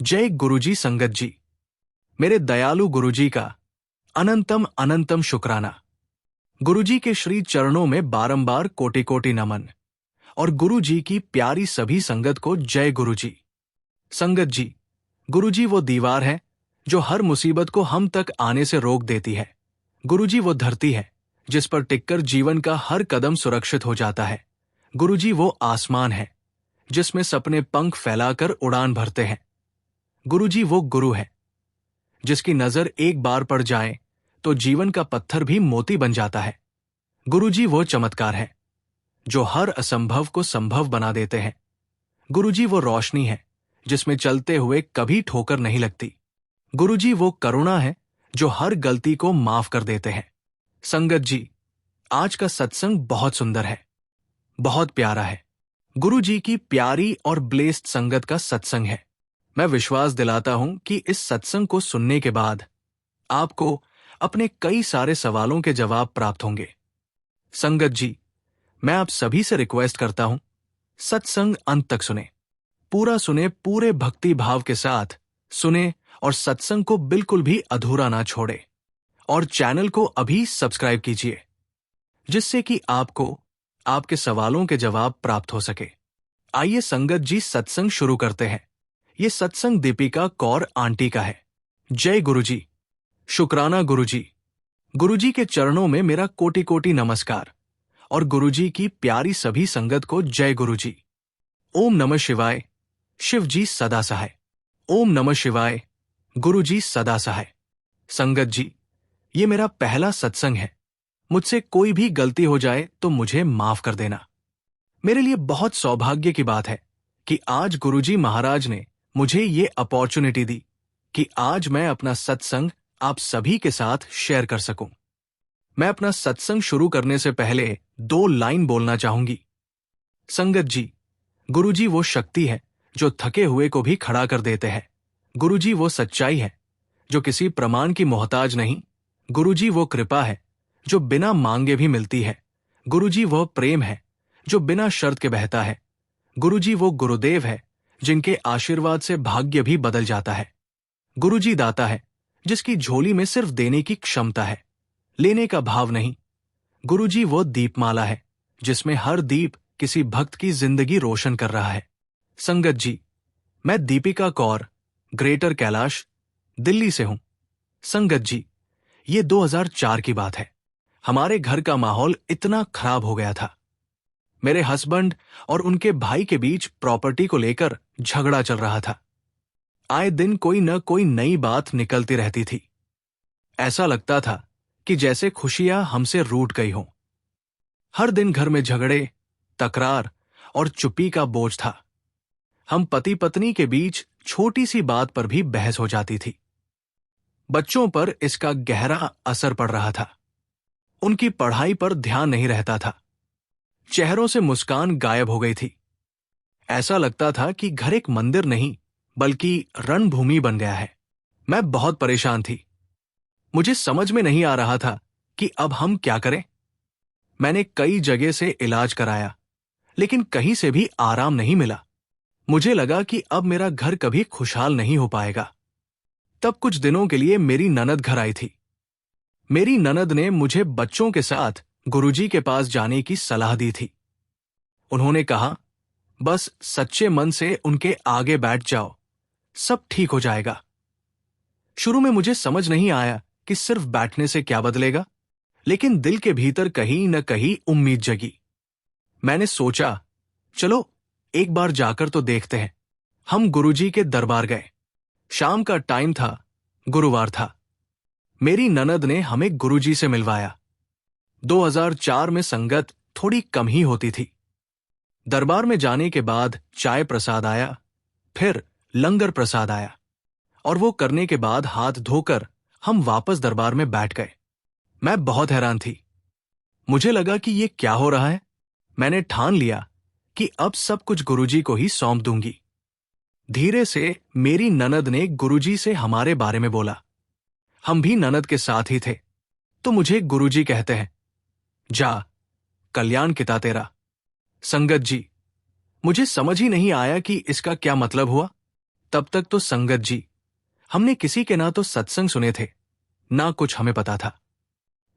जय गुरुजी संगत जी। मेरे दयालु गुरुजी का अनंतम अनंतम शुक्राना। गुरुजी के श्री चरणों में बारंबार कोटि कोटि नमन। और गुरुजी की प्यारी सभी संगत को जय गुरुजी। संगत जी, गुरुजी वो दीवार है जो हर मुसीबत को हम तक आने से रोक देती है। गुरुजी वो धरती है जिस पर टिककर जीवन का हर कदम सुरक्षित हो जाता है। गुरुजी वो आसमान है जिसमें सपने पंख फैलाकर उड़ान भरते हैं। गुरुजी वो गुरु है जिसकी नजर एक बार पड़ जाए तो जीवन का पत्थर भी मोती बन जाता है। गुरुजी वो चमत्कार है जो हर असंभव को संभव बना देते हैं। गुरुजी वो रोशनी है जिसमें चलते हुए कभी ठोकर नहीं लगती। गुरुजी वो करुणा है जो हर गलती को माफ कर देते हैं। संगत जी, आज का सत्संग बहुत सुंदर है, बहुत प्यारा है। गुरुजी की प्यारी और ब्लेस्ड संगत का सत्संग है। मैं विश्वास दिलाता हूं कि इस सत्संग को सुनने के बाद आपको अपने कई सारे सवालों के जवाब प्राप्त होंगे। संगत जी, मैं आप सभी से रिक्वेस्ट करता हूं, सत्संग अंत तक सुने, पूरा सुने, पूरे भक्ति भाव के साथ सुने और सत्संग को बिल्कुल भी अधूरा ना छोड़े। और चैनल को अभी सब्सक्राइब कीजिए जिससे कि आपको आपके सवालों के जवाब प्राप्त हो सके। आइए संगत जी, सत्संग शुरू करते हैं। ये सत्संग दीपिका कौर आंटी का है। जय गुरुजी, शुक्राना गुरुजी। गुरुजी के चरणों में मेरा कोटि कोटि नमस्कार। और गुरुजी की प्यारी सभी संगत को जय गुरुजी। ओम नमः शिवाय। शिव जी सदा सहाय। ओम नमः शिवाय। गुरुजी सदा सहाय। संगत जी, ये मेरा पहला सत्संग है। मुझसे कोई भी गलती हो जाए तो मुझे माफ कर देना। मेरे लिए बहुत सौभाग्य की बात है कि आज गुरुजी महाराज ने मुझे ये अपॉर्चुनिटी दी कि आज मैं अपना सत्संग आप सभी के साथ शेयर कर सकूं। मैं अपना सत्संग शुरू करने से पहले 2 लाइन बोलना चाहूंगी। संगत जी, गुरुजी वो शक्ति है जो थके हुए को भी खड़ा कर देते हैं। गुरुजी वो सच्चाई है जो किसी प्रमाण की मोहताज नहीं। गुरुजी वो कृपा है जो बिना मांगे भी मिलती है। गुरुजी वो प्रेम है जो बिना शर्त के बहता है। गुरुजी वो गुरुदेव है जिनके आशीर्वाद से भाग्य भी बदल जाता है। गुरुजी दाता है जिसकी झोली में सिर्फ देने की क्षमता है, लेने का भाव नहीं। गुरुजी वो दीपमाला है जिसमें हर दीप किसी भक्त की जिंदगी रोशन कर रहा है। संगत जी, मैं दीपिका कौर, ग्रेटर कैलाश, दिल्ली से हूं। संगत जी, ये 2004 की बात है। हमारे घर का माहौल इतना खराब हो गया था। मेरे हस्बैंड और उनके भाई के बीच प्रॉपर्टी को लेकर झगड़ा चल रहा था। आए दिन कोई न कोई नई बात निकलती रहती थी। ऐसा लगता था कि जैसे खुशियां हमसे रूठ गई हों। हर दिन घर में झगड़े, तकरार और चुप्पी का बोझ था। हम पति पत्नी के बीच छोटी सी बात पर भी बहस हो जाती थी। बच्चों पर इसका गहरा असर पड़ रहा था। उनकी पढ़ाई पर ध्यान नहीं रहता था। चेहरों से मुस्कान गायब हो गई थी। ऐसा लगता था कि घर एक मंदिर नहीं बल्कि रणभूमि बन गया है। मैं बहुत परेशान थी। मुझे समझ में नहीं आ रहा था कि अब हम क्या करें। मैंने कई जगह से इलाज कराया लेकिन कहीं से भी आराम नहीं मिला। मुझे लगा कि अब मेरा घर कभी खुशहाल नहीं हो पाएगा। तब कुछ दिनों के लिए मेरी ननद घर आई थी। मेरी ननद ने मुझे बच्चों के साथ गुरुजी के पास जाने की सलाह दी थी। उन्होंने कहा, बस सच्चे मन से उनके आगे बैठ जाओ, सब ठीक हो जाएगा। शुरू में मुझे समझ नहीं आया कि सिर्फ बैठने से क्या बदलेगा, लेकिन दिल के भीतर कहीं न कहीं उम्मीद जगी। मैंने सोचा, चलो एक बार जाकर तो देखते हैं। हम गुरुजी के दरबार गए। शाम का टाइम था, गुरुवार था। मेरी ननद ने हमें गुरुजी से मिलवाया। 2004 में संगत थोड़ी कम ही होती थी। दरबार में जाने के बाद चाय प्रसाद आया, फिर लंगर प्रसाद आया और वो करने के बाद हाथ धोकर हम वापस दरबार में बैठ गए। मैं बहुत हैरान थी। मुझे लगा कि ये क्या हो रहा है। मैंने ठान लिया कि अब सब कुछ गुरुजी को ही सौंप दूंगी। धीरे से मेरी ननद ने गुरुजी से हमारे बारे में बोला। हम भी ननद के साथ ही थे तो मुझे गुरुजी कहते हैं, जा, कल्याण किता तेरा। संगत जी, मुझे समझ ही नहीं आया कि इसका क्या मतलब हुआ। तब तक तो संगत जी, हमने किसी के ना तो सत्संग सुने थे, ना कुछ हमें पता था।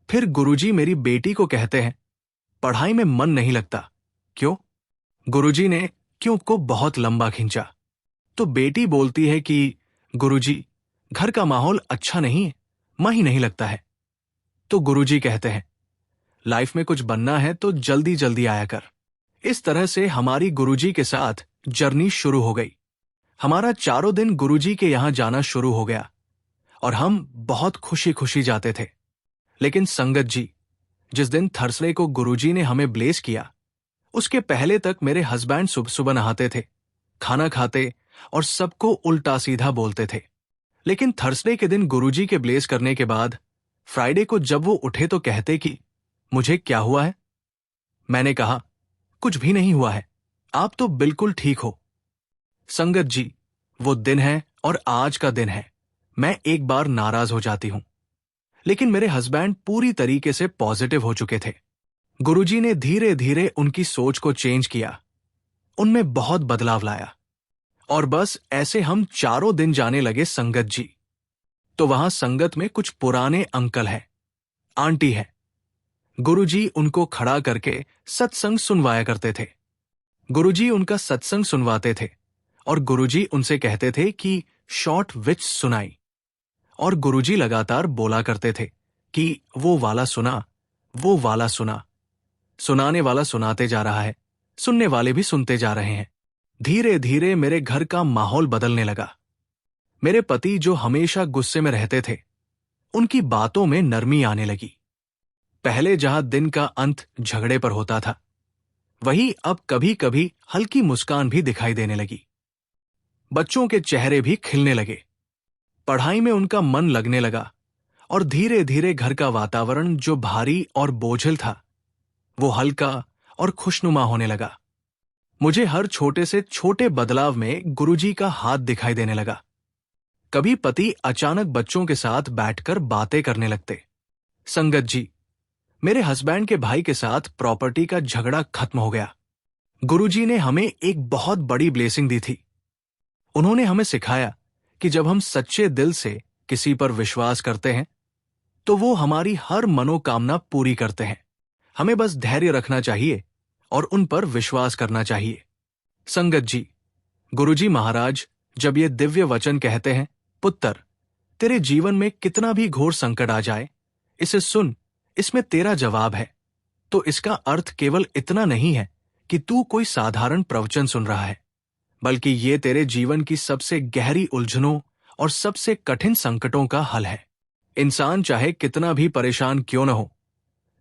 फिर गुरुजी मेरी बेटी को कहते हैं, पढ़ाई में मन नहीं लगता। क्यों? गुरुजी ने क्यों को बहुत लंबा खींचा। तो बेटी बोलती है कि गुरुजी, घर का माहौल अच्छा नहीं है, मन ही नहीं लगता है। तो गुरुजी कहते हैं, लाइफ में कुछ बनना है तो जल्दी जल्दी आया कर। इस तरह से हमारी गुरुजी के साथ जर्नी शुरू हो गई। हमारा चारों दिन गुरुजी के यहां जाना शुरू हो गया और हम बहुत खुशी खुशी जाते थे। लेकिन संगत जी, जिस दिन थर्सडे को गुरुजी ने हमें ब्लेस किया, उसके पहले तक मेरे हस्बैंड सुबह सुबह नहाते थे, खाना खाते और सबको उल्टा सीधा बोलते थे। लेकिन थर्सडे के दिन गुरुजी के ब्लेस करने के बाद फ्राइडे को जब वो उठे तो कहते कि मुझे क्या हुआ है? मैंने कहा, कुछ भी नहीं हुआ है, आप तो बिल्कुल ठीक हो। संगत जी, वो दिन है और आज का दिन है, मैं एक बार नाराज हो जाती हूं। लेकिन मेरे हस्बैंड पूरी तरीके से पॉजिटिव हो चुके थे। गुरुजी ने धीरे धीरे उनकी सोच को चेंज किया, उनमें बहुत बदलाव लाया और बस ऐसे हम चारों दिन जाने लगे संगत जी। तो वहां संगत में कुछ पुराने अंकल हैं, आंटी है। गुरुजी उनको खड़ा करके सत्संग सुनवाया करते थे। गुरुजी उनका सत्संग सुनवाते थे और गुरुजी उनसे कहते थे कि शॉर्ट विच सुनाई। और गुरुजी लगातार बोला करते थे कि वो वाला सुना, वो वाला सुना। सुनाने वाला सुनाते जा रहा है, सुनने वाले भी सुनते जा रहे हैं। धीरे धीरे मेरे घर का माहौल बदलने लगा। मेरे पति जो हमेशा गुस्से में रहते थे, उनकी बातों में नरमी आने लगी। पहले जहां दिन का अंत झगड़े पर होता था, वही अब कभी कभी हल्की मुस्कान भी दिखाई देने लगी। बच्चों के चेहरे भी खिलने लगे, पढ़ाई में उनका मन लगने लगा और धीरे धीरे घर का वातावरण जो भारी और बोझिल था, वो हल्का और खुशनुमा होने लगा। मुझे हर छोटे से छोटे बदलाव में गुरुजी का हाथ दिखाई देने लगा। कभी पति अचानक बच्चों के साथ बैठकर बातें करने लगते। संगत जी, मेरे हस्बैंड के भाई के साथ प्रॉपर्टी का झगड़ा खत्म हो गया। गुरुजी ने हमें एक बहुत बड़ी ब्लेसिंग दी थी। उन्होंने हमें सिखाया कि जब हम सच्चे दिल से किसी पर विश्वास करते हैं, तो वो हमारी हर मनोकामना पूरी करते हैं। हमें बस धैर्य रखना चाहिए और उन पर विश्वास करना चाहिए। संगत जी, गुरुजी महाराज जब ये दिव्य वचन कहते हैं, पुत्र, तेरे जीवन में कितना भी घोर संकट आ जाए, इसे सुन, इसमें तेरा जवाब है। तो इसका अर्थ केवल इतना नहीं है कि तू कोई साधारण प्रवचन सुन रहा है, बल्कि ये तेरे जीवन की सबसे गहरी उलझनों और सबसे कठिन संकटों का हल है। इंसान चाहे कितना भी परेशान क्यों न हो,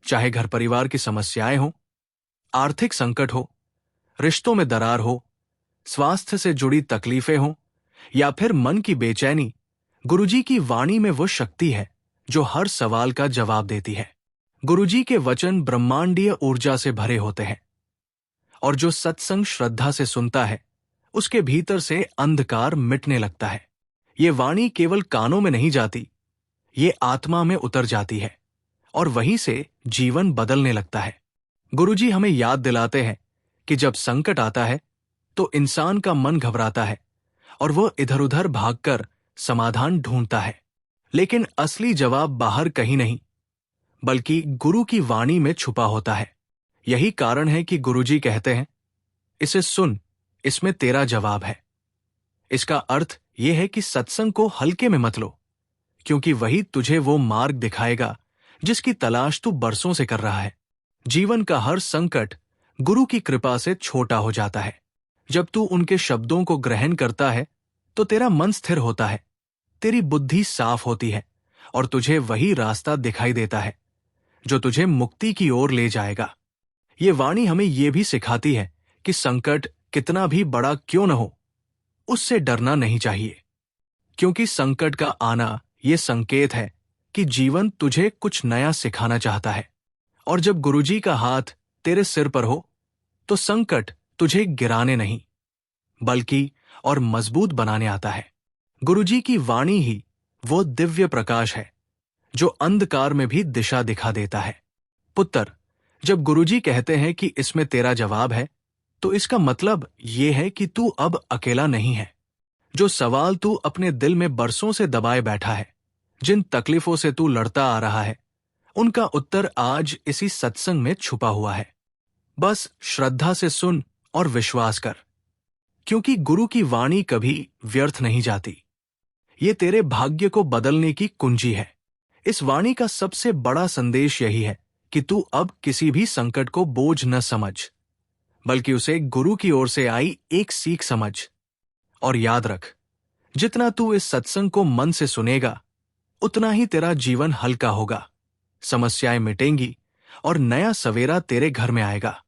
चाहे घर परिवार की समस्याएं हो, आर्थिक संकट हो, रिश्तों में दरार हो, स्वास्थ्य से जुड़ी तकलीफें हो या फिर मन की बेचैनी, गुरुजी की वाणी में वो शक्ति है जो हर सवाल का जवाब देती है। गुरुजी के वचन ब्रह्मांडीय ऊर्जा से भरे होते हैं और जो सत्संग श्रद्धा से सुनता है, उसके भीतर से अंधकार मिटने लगता है। ये वाणी केवल कानों में नहीं जाती, ये आत्मा में उतर जाती है और वहीं से जीवन बदलने लगता है। गुरुजी हमें याद दिलाते हैं कि जब संकट आता है तो इंसान का मन घबराता है और वो इधर उधर भागकर समाधान ढूंढता है। लेकिन असली जवाब बाहर कहीं नहीं, बल्कि गुरु की वाणी में छुपा होता है। यही कारण है कि गुरुजी कहते हैं, इसे सुन, इसमें तेरा जवाब है। इसका अर्थ यह है कि सत्संग को हल्के में मत लो, क्योंकि वही तुझे वो मार्ग दिखाएगा जिसकी तलाश तू बरसों से कर रहा है। जीवन का हर संकट गुरु की कृपा से छोटा हो जाता है। जब तू उनके शब्दों को ग्रहण करता है तो तेरा मन स्थिर होता है, तेरी बुद्धि साफ होती है और तुझे वही रास्ता दिखाई देता है जो तुझे मुक्ति की ओर ले जाएगा। ये वाणी हमें ये भी सिखाती है कि संकट कितना भी बड़ा क्यों न हो, उससे डरना नहीं चाहिए, क्योंकि संकट का आना ये संकेत है कि जीवन तुझे कुछ नया सिखाना चाहता है। और जब गुरुजी का हाथ तेरे सिर पर हो, तो संकट तुझे गिराने नहीं, बल्कि और मजबूत बनाने आता है। गुरुजी की वाणी ही वो दिव्य प्रकाश है जो अंधकार में भी दिशा दिखा देता है। पुत्र, जब गुरुजी कहते हैं कि इसमें तेरा जवाब है, तो इसका मतलब ये है कि तू अब अकेला नहीं है। जो सवाल तू अपने दिल में बरसों से दबाए बैठा है, जिन तकलीफों से तू लड़ता आ रहा है, उनका उत्तर आज इसी सत्संग में छुपा हुआ है। बस श्रद्धा से सुन और विश्वास कर, क्योंकि गुरु की वाणी कभी व्यर्थ नहीं जाती। ये तेरे भाग्य को बदलने की कुंजी है। इस वाणी का सबसे बड़ा संदेश यही है कि तू अब किसी भी संकट को बोझ न समझ, बल्कि उसे गुरु की ओर से आई एक सीख समझ। और याद रख, जितना तू इस सत्संग को मन से सुनेगा, उतना ही तेरा जीवन हल्का होगा, समस्याएं मिटेंगी और नया सवेरा तेरे घर में आएगा।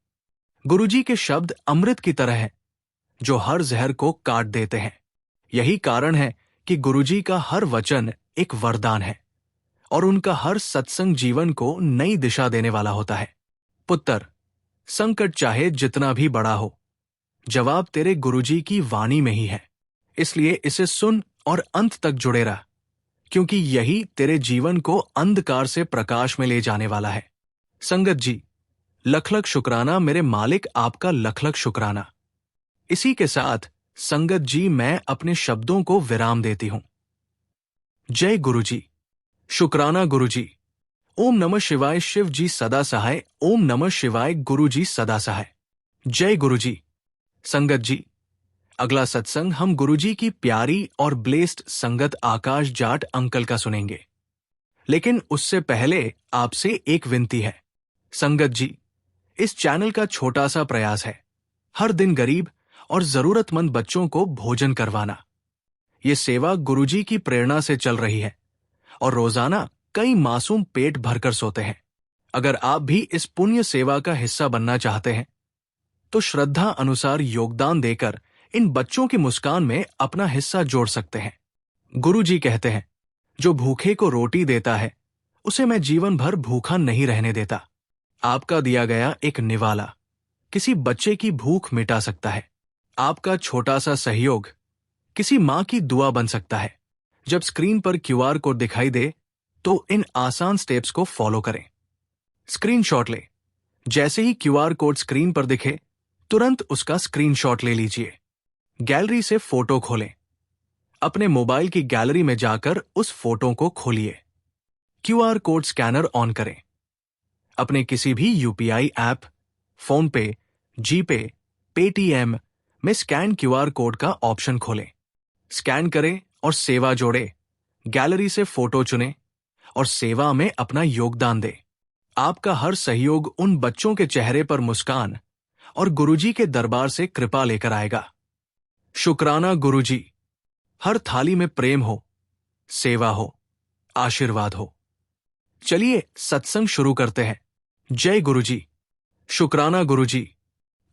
गुरुजी के शब्द अमृत की तरह हैं, जो हर जहर को काट देते हैं। यही कारण है कि गुरुजी का हर वचन एक वरदान है और उनका हर सत्संग जीवन को नई दिशा देने वाला होता है। पुत्र, संकट चाहे जितना भी बड़ा हो, जवाब तेरे गुरुजी की वाणी में ही है। इसलिए इसे सुन और अंत तक जुड़े रह, क्योंकि यही तेरे जीवन को अंधकार से प्रकाश में ले जाने वाला है। संगत जी, लख लख शुक्राना मेरे मालिक, आपका लख लख शुक्राना। इसी के साथ संगत जी, मैं अपने शब्दों को विराम देती हूं। जय गुरुजी। शुक्राना गुरुजी। ओम नमः शिवाय, शिव जी सदा सहाय। ओम नमः शिवाय, गुरुजी सदा सहाय। जय गुरुजी। संगत जी, अगला सत्संग हम गुरुजी की प्यारी और ब्लेस्ड संगत आकाश जाट अंकल का सुनेंगे। लेकिन उससे पहले आपसे एक विनती है। संगत जी, इस चैनल का छोटा सा प्रयास है हर दिन गरीब और जरूरतमंद बच्चों को भोजन करवाना। ये सेवा गुरुजी की प्रेरणा से चल रही है और रोजाना कई मासूम पेट भरकर सोते हैं। अगर आप भी इस पुण्य सेवा का हिस्सा बनना चाहते हैं, तो श्रद्धा अनुसार योगदान देकर इन बच्चों की मुस्कान में अपना हिस्सा जोड़ सकते हैं। गुरुजी कहते हैं, जो भूखे को रोटी देता है, उसे मैं जीवन भर भूखा नहीं रहने देता। आपका दिया गया एक निवाला किसी बच्चे की भूख मिटा सकता है। आपका छोटा सा सहयोग किसी मां की दुआ बन सकता है। जब स्क्रीन पर क्यूआर कोड दिखाई दे, तो इन आसान स्टेप्स को फॉलो करें। स्क्रीनशॉट ले। जैसे ही क्यूआर कोड स्क्रीन पर दिखे, तुरंत उसका स्क्रीनशॉट ले लीजिए। गैलरी से फोटो खोलें। अपने मोबाइल की गैलरी में जाकर उस फोटो को खोलिए। क्यूआर कोड स्कैनर ऑन करें। अपने किसी भी यूपीआई ऐप, फोन पे, जीपे, पेटीएम में स्कैन क्यूआर कोड का ऑप्शन खोलें। स्कैन करें और सेवा जोड़े। गैलरी से फोटो चुनें और सेवा में अपना योगदान दें। आपका हर सहयोग उन बच्चों के चेहरे पर मुस्कान और गुरुजी के दरबार से कृपा लेकर आएगा। शुक्राना गुरुजी। हर थाली में प्रेम हो, सेवा हो, आशीर्वाद हो। चलिए सत्संग शुरू करते हैं। जय गुरुजी। शुक्राना गुरुजी।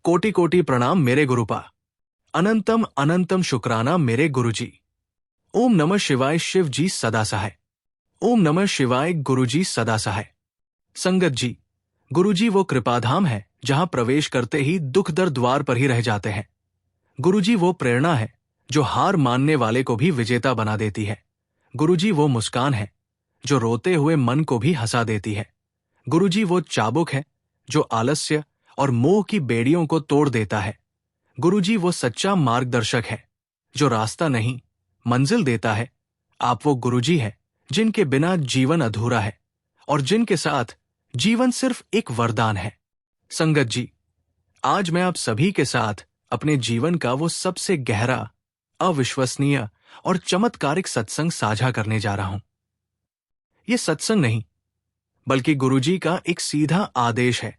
कोटि कोटि प्रणाम मेरे गुरुपा। अनंतम अनंतम शुक्राना मेरे गुरुजी। ओम नमः शिवाय, शिव जी सदा सहाय। ओम नमः शिवाय, गुरुजी सदा सहाय। संगत जी, गुरुजी वो कृपाधाम है जहां प्रवेश करते ही दुख दर्द द्वार पर ही रह जाते हैं। गुरुजी वो प्रेरणा है जो हार मानने वाले को भी विजेता बना देती है। गुरुजी वो मुस्कान है जो रोते हुए मन को भी हंसा देती है। गुरुजी वो चाबुक है जो आलस्य और मोह की बेड़ियों को तोड़ देता है। गुरुजी वो सच्चा मार्गदर्शक है जो रास्ता नहीं, मंजिल देता है। आप वो गुरुजी है जिनके बिना जीवन अधूरा है और जिनके साथ जीवन सिर्फ एक वरदान है। संगत जी, आज मैं आप सभी के साथ अपने जीवन का वो सबसे गहरा, अविश्वसनीय और चमत्कारिक सत्संग साझा करने जा रहा हूं। ये सत्संग नहीं, बल्कि गुरुजी का एक सीधा आदेश है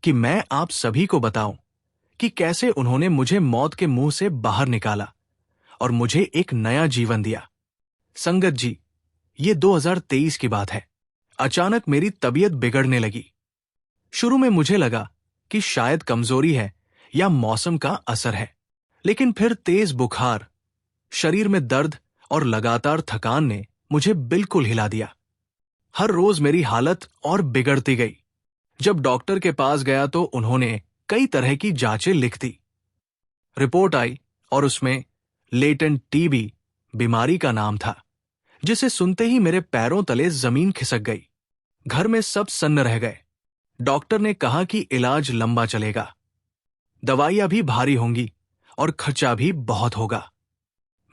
कि मैं आप सभी को बताऊं कि कैसे उन्होंने मुझे मौत के मुंह से बाहर निकाला और मुझे एक नया जीवन दिया। संगत जी, ये 2023 की बात है। अचानक मेरी तबीयत बिगड़ने लगी। शुरू में मुझे लगा कि शायद कमजोरी है या मौसम का असर है, लेकिन फिर तेज बुखार, शरीर में दर्द और लगातार थकान ने मुझे बिल्कुल हिला दिया। हर रोज मेरी हालत और बिगड़ती गई। जब डॉक्टर के पास गया तो उन्होंने कई तरह की जांचें लिख दी। रिपोर्ट आई और उसमें लेटेंट टीबी बीमारी का नाम था, जिसे सुनते ही मेरे पैरों तले जमीन खिसक गई। घर में सब सन्न रह गए। डॉक्टर ने कहा कि इलाज लंबा चलेगा, दवाइयां भी भारी होंगी और खर्चा भी बहुत होगा।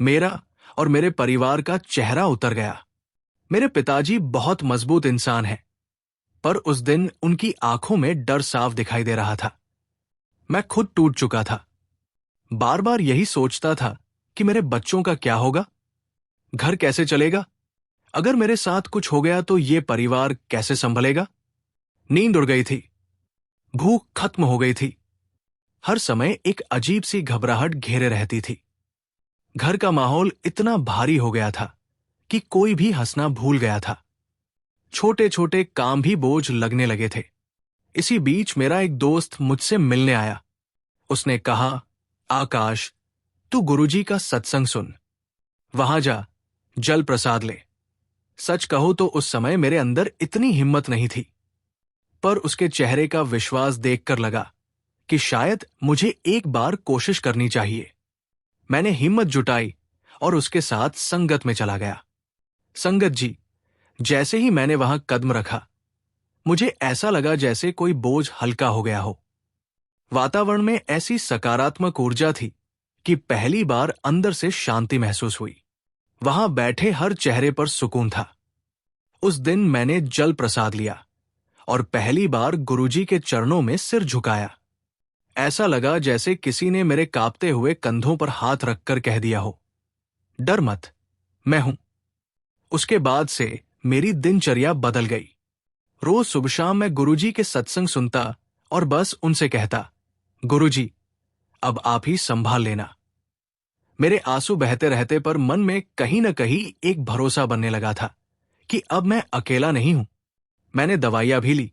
मेरा और मेरे परिवार का चेहरा उतर गया। मेरे पिताजी बहुत मजबूत इंसान हैं, पर उस दिन उनकी आंखों में डर साफ दिखाई दे रहा था। मैं खुद टूट चुका था। बार बार यही सोचता था कि मेरे बच्चों का क्या होगा, घर कैसे चलेगा, अगर मेरे साथ कुछ हो गया तो ये परिवार कैसे संभलेगा। नींद उड़ गई थी, भूख खत्म हो गई थी। हर समय एक अजीब सी घबराहट घेरे रहती थी। घर का माहौल इतना भारी हो गया था कि कोई भी हंसना भूल गया था। छोटे छोटे काम भी बोझ लगने लगे थे। इसी बीच मेरा एक दोस्त मुझसे मिलने आया। उसने कहा, आकाश, तू गुरुजी का सत्संग सुन, वहां जा, जल प्रसाद ले। सच कहो तो उस समय मेरे अंदर इतनी हिम्मत नहीं थी, पर उसके चेहरे का विश्वास देखकर लगा कि शायद मुझे एक बार कोशिश करनी चाहिए। मैंने हिम्मत जुटाई और उसके साथ संगत में चला गया। संगत जी, जैसे ही मैंने वहां कदम रखा, मुझे ऐसा लगा जैसे कोई बोझ हल्का हो गया हो। वातावरण में ऐसी सकारात्मक ऊर्जा थी कि पहली बार अंदर से शांति महसूस हुई। वहां बैठे हर चेहरे पर सुकून था। उस दिन मैंने जल प्रसाद लिया और पहली बार गुरुजी के चरणों में सिर झुकाया। ऐसा लगा जैसे किसी ने मेरे कांपते हुए कंधों पर हाथ रखकर कह दिया हो, डर मत, मैं हूं। उसके बाद से मेरी दिनचर्या बदल गई। रोज सुबह शाम मैं गुरुजी के सत्संग सुनता और बस उनसे कहता, गुरुजी, अब आप ही संभाल लेना। मेरे आंसू बहते रहते, पर मन में कहीं न कहीं एक भरोसा बनने लगा था कि अब मैं अकेला नहीं हूं। मैंने दवाइयां भी ली,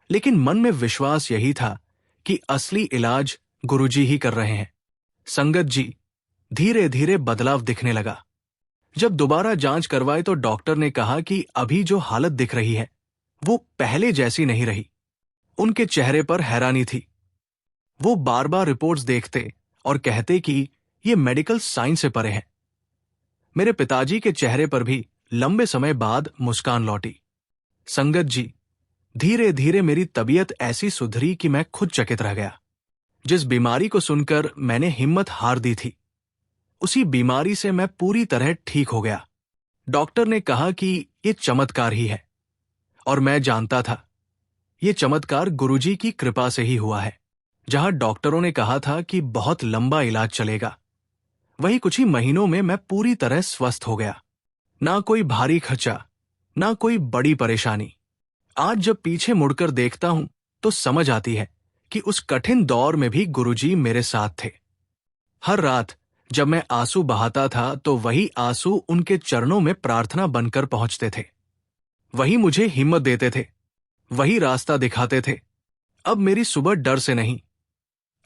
लेकिन मन में विश्वास यही था कि असली इलाज गुरुजी ही कर रहे हैं। संगत जी, धीरे धीरे बदलाव दिखने लगा। जब दोबारा जांच करवाई तो डॉक्टर ने कहा कि अभी जो हालत दिख रही है वो पहले जैसी नहीं रही। उनके चेहरे पर हैरानी थी। वो बार बार रिपोर्ट्स देखते और कहते कि ये मेडिकल साइंस से परे है। मेरे पिताजी के चेहरे पर भी लंबे समय बाद मुस्कान लौटी। संगत जी, धीरे धीरे मेरी तबीयत ऐसी सुधरी कि मैं खुद चकित रह गया। जिस बीमारी को सुनकर मैंने हिम्मत हार दी थी, उसी बीमारी से मैं पूरी तरह ठीक हो गया। डॉक्टर ने कहा कि ये चमत्कार ही है, और मैं जानता था ये चमत्कार गुरुजी की कृपा से ही हुआ है। जहां डॉक्टरों ने कहा था कि बहुत लंबा इलाज चलेगा, वही कुछ ही महीनों में मैं पूरी तरह स्वस्थ हो गया। ना कोई भारी खर्चा, ना कोई बड़ी परेशानी। आज जब पीछे मुड़कर देखता हूं तो समझ आती है कि उस कठिन दौर में भी गुरुजी मेरे साथ थे। हर रात जब मैं आंसू बहाता था तो वही आंसू उनके चरणों में प्रार्थना बनकर पहुंचते थे। वही मुझे हिम्मत देते थे, वही रास्ता दिखाते थे। अब मेरी सुबह डर से नहीं,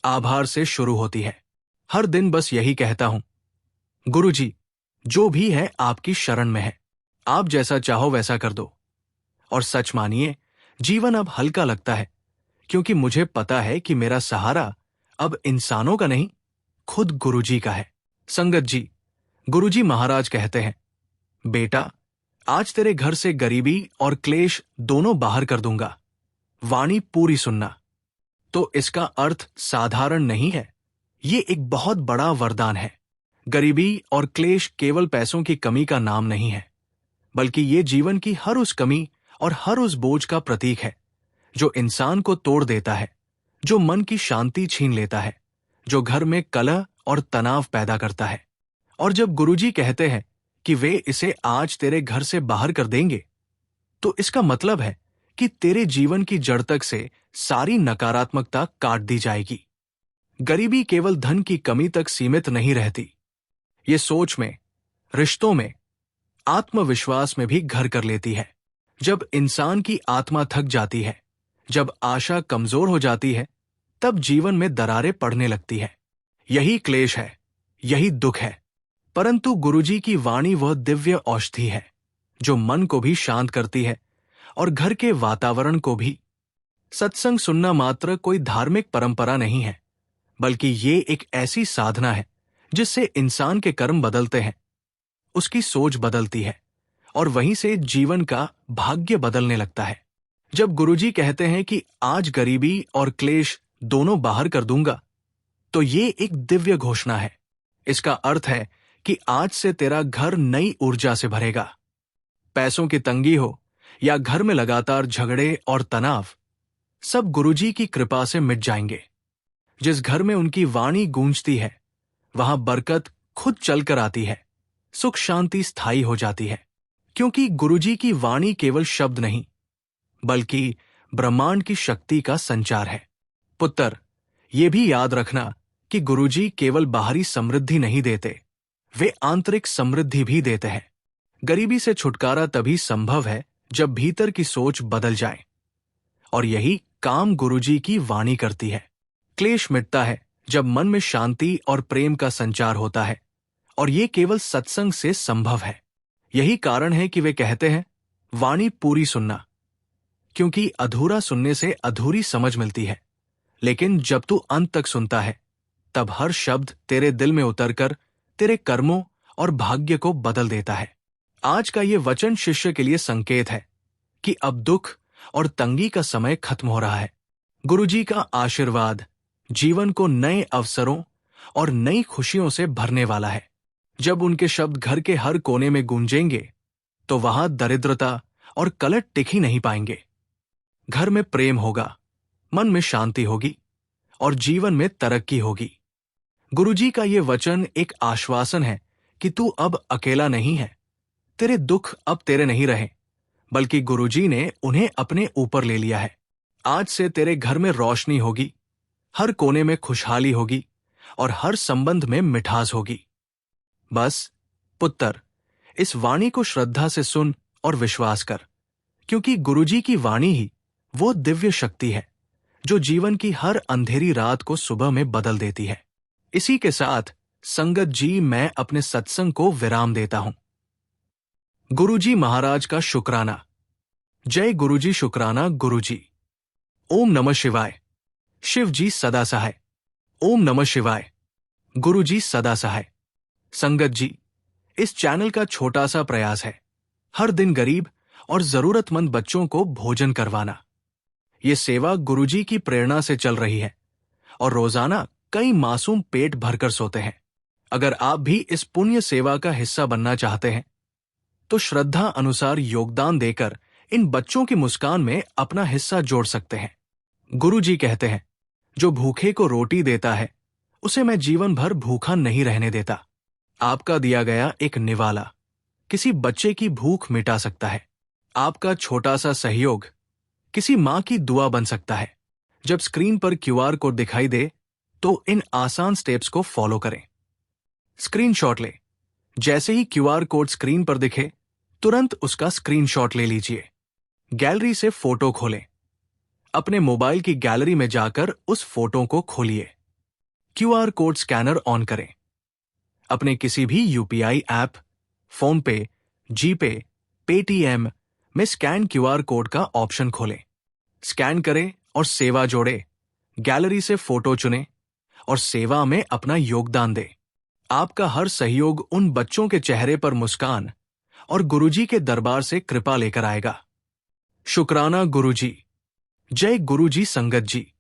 आभार से शुरू होती है। हर दिन बस यही कहता हूं, गुरुजी, जो भी है आपकी शरण में है, आप जैसा चाहो वैसा कर दो। और सच मानिए, जीवन अब हल्का लगता है, क्योंकि मुझे पता है कि मेरा सहारा अब इंसानों का नहीं, खुद गुरुजी का है। संगत जी, गुरुजी महाराज कहते हैं, बेटा, आज तेरे घर से गरीबी और क्लेश दोनों बाहर कर दूंगा। वाणी पूरी सुनना। तो इसका अर्थ साधारण नहीं है, ये एक बहुत बड़ा वरदान है। गरीबी और क्लेश केवल पैसों की कमी का नाम नहीं है, बल्कि ये जीवन की हर उस कमी और हर उस बोझ का प्रतीक है जो इंसान को तोड़ देता है, जो मन की शांति छीन लेता है, जो घर में कलह और तनाव पैदा करता है। और जब गुरुजी कहते हैं कि वे इसे आज तेरे घर से बाहर कर देंगे, तो इसका मतलब है कि तेरे जीवन की जड़ तक से सारी नकारात्मकता काट दी जाएगी। गरीबी केवल धन की कमी तक सीमित नहीं रहती, ये सोच में, रिश्तों में, आत्मविश्वास में भी घर कर लेती है। जब इंसान की आत्मा थक जाती है, जब आशा कमजोर हो जाती है, तब जीवन में दरारें पड़ने लगती है। यही क्लेश है, यही दुख है। परंतु गुरुजी की वाणी वह दिव्य औषधि है जो मन को भी शांत करती है और घर के वातावरण को भी। सत्संग सुनना मात्र कोई धार्मिक परंपरा नहीं है, बल्कि ये एक ऐसी साधना है जिससे इंसान के कर्म बदलते हैं, उसकी सोच बदलती है और वहीं से जीवन का भाग्य बदलने लगता है। जब गुरुजी कहते हैं कि आज गरीबी और क्लेश दोनों बाहर कर दूंगा, तो ये एक दिव्य घोषणा है। इसका अर्थ है कि आज से तेरा घर नई ऊर्जा से भरेगा। पैसों की तंगी हो या घर में लगातार झगड़े और तनाव, सब गुरुजी की कृपा से मिट जाएंगे। जिस घर में उनकी वाणी गूंजती है, वहां बरकत खुद चलकर आती है, सुख शांति स्थायी हो जाती है। क्योंकि गुरुजी की वाणी केवल शब्द नहीं, बल्कि ब्रह्मांड की शक्ति का संचार है। पुत्र, ये भी याद रखना कि गुरुजी केवल बाहरी समृद्धि नहीं देते, वे आंतरिक समृद्धि भी देते हैं। गरीबी से छुटकारा तभी संभव है जब भीतर की सोच बदल जाए, और यही काम गुरुजी की वाणी करती है। क्लेश मिटता है जब मन में शांति और प्रेम का संचार होता है, और ये केवल सत्संग से संभव है। यही कारण है कि वे कहते हैं, वाणी पूरी सुनना, क्योंकि अधूरा सुनने से अधूरी समझ मिलती है। लेकिन जब तू अंत तक सुनता है, तब हर शब्द तेरे दिल में उतरकर तेरे कर्मों और भाग्य को बदल देता है। आज का ये वचन शिष्य के लिए संकेत है कि अब दुख और तंगी का समय खत्म हो रहा है। गुरुजी का आशीर्वाद जीवन को नए अवसरों और नई खुशियों से भरने वाला है। जब उनके शब्द घर के हर कोने में गूंजेंगे, तो वहां दरिद्रता और कलट टिक ही नहीं पाएंगे। घर में प्रेम होगा, मन में शांति होगी और जीवन में तरक्की होगी। गुरुजी का ये वचन एक आश्वासन है कि तू अब अकेला नहीं है। तेरे दुख अब तेरे नहीं रहे, बल्कि गुरुजी ने उन्हें अपने ऊपर ले लिया है। आज से तेरे घर में रोशनी होगी, हर कोने में खुशहाली होगी और हर संबंध में मिठास होगी। बस पुत्र, इस वाणी को श्रद्धा से सुन और विश्वास कर, क्योंकि गुरुजी की वाणी ही वो दिव्य शक्ति है जो जीवन की हर अंधेरी रात को सुबह में बदल देती है। इसी के साथ संगत जी, मैं अपने सत्संग को विराम देता हूं। गुरुजी महाराज का शुक्राना। जय गुरुजी, शुक्राना गुरुजी। ओम नमः शिवाय। शिव जी सदा सहाय। ओम नमः शिवाय। गुरुजी सदा सहाय। संगत जी, इस चैनल का छोटा सा प्रयास है हर दिन गरीब और जरूरतमंद बच्चों को भोजन करवाना। ये सेवा गुरुजी की प्रेरणा से चल रही है और रोजाना कई मासूम पेट भरकर सोते हैं। अगर आप भी इस पुण्य सेवा का हिस्सा बनना चाहते हैं, तो श्रद्धा अनुसार योगदान देकर इन बच्चों की मुस्कान में अपना हिस्सा जोड़ सकते हैं। गुरुजी कहते हैं, जो भूखे को रोटी देता है, उसे मैं जीवन भर भूखा नहीं रहने देता। आपका दिया गया एक निवाला किसी बच्चे की भूख मिटा सकता है। आपका छोटा सा सहयोग किसी मां की दुआ बन सकता है। जब स्क्रीन पर क्यूआर कोड दिखाई दे, तो इन आसान स्टेप्स को फॉलो करें। स्क्रीनशॉट ले। जैसे ही क्यूआर कोड स्क्रीन पर दिखे, तुरंत उसका स्क्रीनशॉट ले लीजिए। गैलरी से फोटो खोलें। अपने मोबाइल की गैलरी में जाकर उस फोटो को खोलिए। क्यूआर कोड स्कैनर ऑन करें। अपने किसी भी यूपीआई ऐप, फोन पे, जीपे, पेटीएम में स्कैन क्यूआर कोड का ऑप्शन खोलें। स्कैन करें और सेवा जोड़े। गैलरी से फोटो चुनें और सेवा में अपना योगदान दें। आपका हर सहयोग उन बच्चों के चेहरे पर मुस्कान और गुरुजी के दरबार से कृपा लेकर आएगा। शुक्राना गुरुजी। जय गुरुजी संगत जी।